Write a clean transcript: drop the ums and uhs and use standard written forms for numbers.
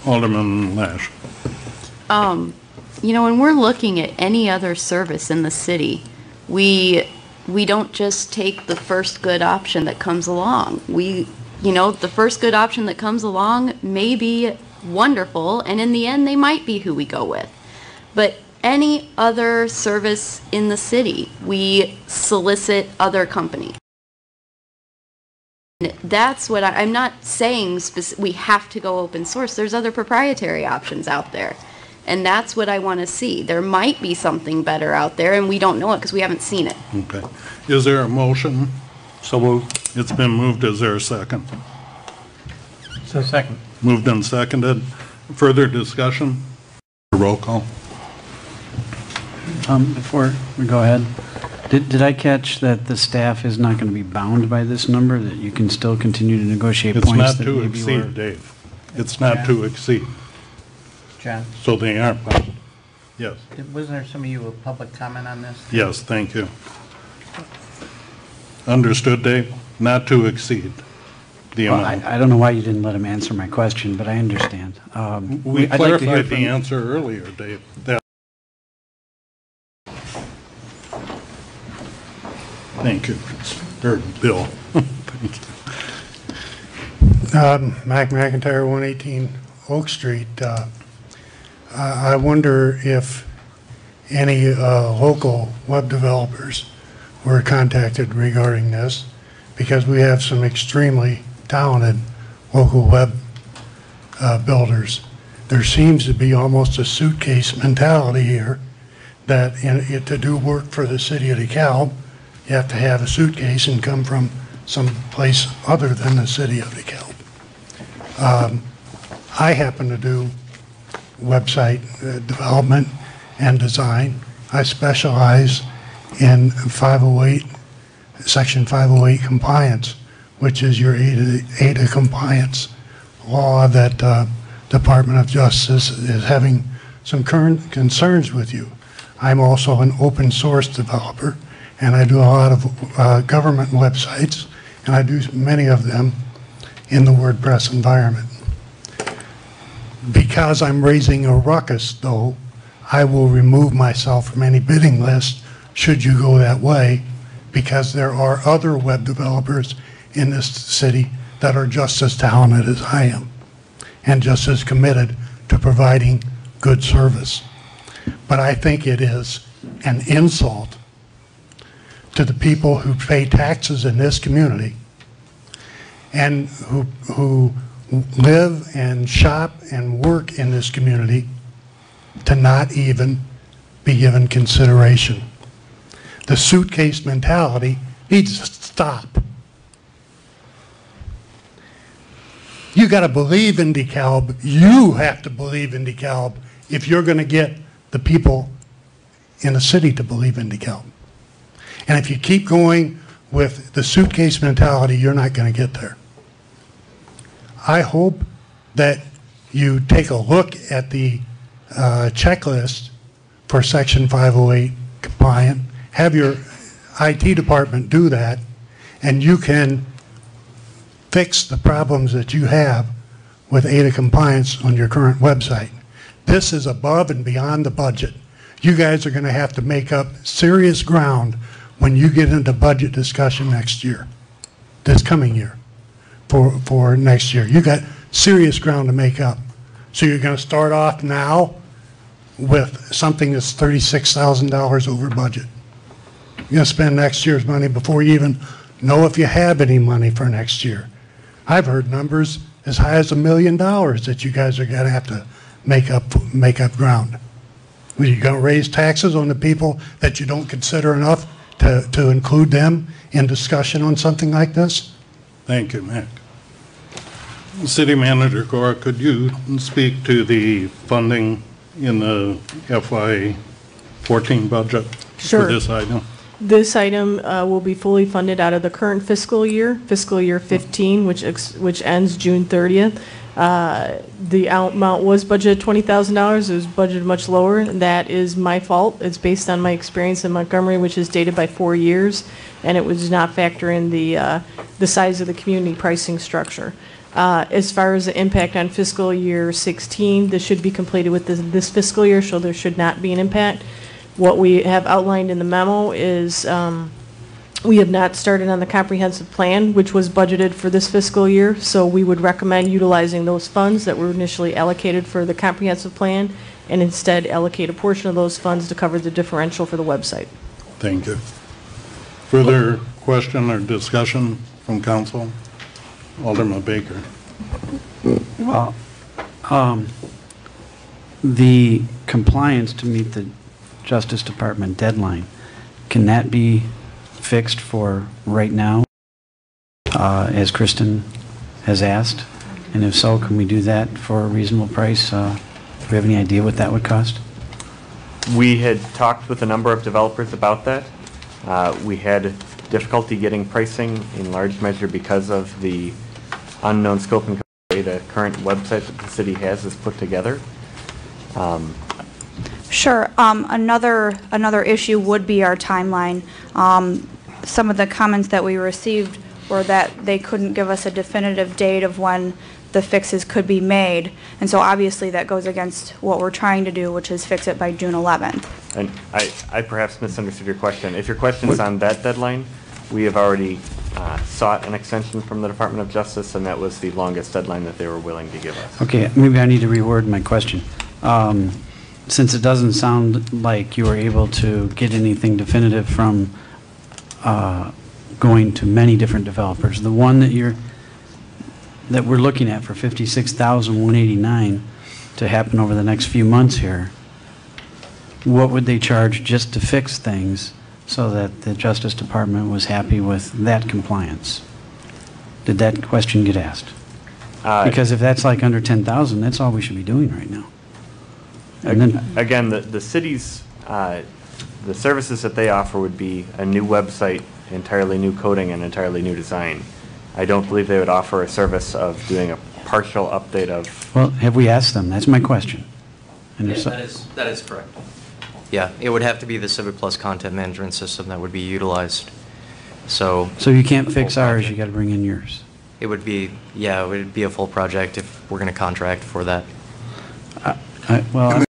Alderman Lash. You know, when we're looking at any other service in the city, we don't just take the first good option that comes along. You know, the first good option that comes along may be wonderful, and in the end, they might be who we go with. But any other service in the city, we solicit other companies. That's what I'm not saying we have to go open source. There's other proprietary options out there. And that's what I want to see. There might be something better out there, and we don't know it because we haven't seen it. Okay. Is there a motion? So moved. It's been moved. Is there a second? So second. Moved and seconded. Further discussion? Roll call. Before we go ahead, did I catch that the staff is not going to be bound by this number, that you can still continue to negotiate It's points not that to maybe exceed, were... Dave. It's not to exceed. John, So they aren't bound. Yes. wasn't there some of you with public comment on this? Yes, thank you. Understood, Dave? Not to exceed the Well, amount. I don't know why you didn't let him answer my question, but I understand. We I'd like to hear clarified the from- answer earlier, Dave. Thank you, or Bill. Thank you. Mac McIntyre, 118 Oak Street. I wonder if any local web developers were contacted regarding this, because we have some extremely talented local web builders. There seems to be almost a suitcase mentality here that to do work for the city of DeKalb, you have to have a suitcase and come from some place other than the city of DeKalb. I happen to do website development and design. I specialize in 508, Section 508 compliance, which is your ADA compliance law that Department of Justice is having some current concerns with you. I'm also an open source developer, and I do a lot of government websites, and I do many of them in the WordPress environment. Because I'm raising a ruckus, though, I will remove myself from any bidding list should you go that way, because there are other web developers in this city that are just as talented as I am and just as committed to providing good service. But I think it is an insult to the people who pay taxes in this community and who live and shop and work in this community to not even be given consideration. The suitcase mentality needs to stop. You got to believe in DeKalb. You have to believe in DeKalb if you're going to get the people in the city to believe in DeKalb. And if you keep going with the suitcase mentality, you're not going to get there. I hope that you take a look at the checklist for Section 508 compliant, have your IT department do that, and you can fix the problems that you have with ADA compliance on your current website. This is above and beyond the budget. You guys are going to have to make up serious ground when you get into budget discussion next year, this coming year, for next year. You got serious ground to make up. So you're going to start off now with something that's $36,000 over budget. You're going to spend next year's money before you even know if you have any money for next year. I've heard numbers as high as $1 million that you guys are going to have to make up ground. Are you going to raise taxes on the people that you don't consider enough to include them in discussion on something like this? Thank you, Mac. City Manager Cora, could you speak to the funding in the FY14 budget Sure. for this item? This item will be fully funded out of the current fiscal year 15, which ends June 30th. The amount was budgeted $20,000. It was budgeted much lower, and that is my fault. It's based on my experience in Montgomery, which is dated by 4 years, and it does not factor in the size of the community pricing structure. As far as the impact on fiscal year 16, this should be completed with this fiscal year, so there should not be an impact. What we have outlined in the memo is we have not started on the comprehensive plan, which was budgeted for this fiscal year, so we would recommend utilizing those funds that were initially allocated for the comprehensive plan and instead allocate a portion of those funds to cover the differential for the website. Thank you. Further question or discussion from council? Alderman Baker. Well, the compliance to meet the Justice Department deadline, can that be fixed for right now, as Kristen has asked? And if so, can we do that for a reasonable price? Do we have any idea what that would cost? We had talked with a number of developers about that. We had difficulty getting pricing in large measure because of the unknown scope and way the current website that the city has is put together. Sure. Another issue would be our timeline. Some of the comments that we received were that they couldn't give us a definitive date of when the fixes could be made, and so obviously that goes against what we're trying to do, which is fix it by June 11th. And I perhaps misunderstood your question. If your question is on that deadline, we have already sought an extension from the Department of Justice, and that was the longest deadline that they were willing to give us. Okay, maybe I need to reword my question. Since it doesn't sound like you were able to get anything definitive from going to many different developers, the one that we're looking at for $56,189 to happen over the next few months here, what would they charge just to fix things so that the Justice Department was happy with that compliance? Did that question get asked? Because if that's like under $10,000, that's all we should be doing right now. And then, again, the city's, the services that they offer would be a new website, entirely new coding, and entirely new design. I don't believe they would offer a service of doing a partial update of... well, have we asked them? That's my question. And if Yes, so- that is correct. Yeah, it would have to be the Civic Plus content management system that would be utilized. So you can't fix ours, you got to bring in yours. it would be, yeah, it would be a full project if we're going to contract for that. Well,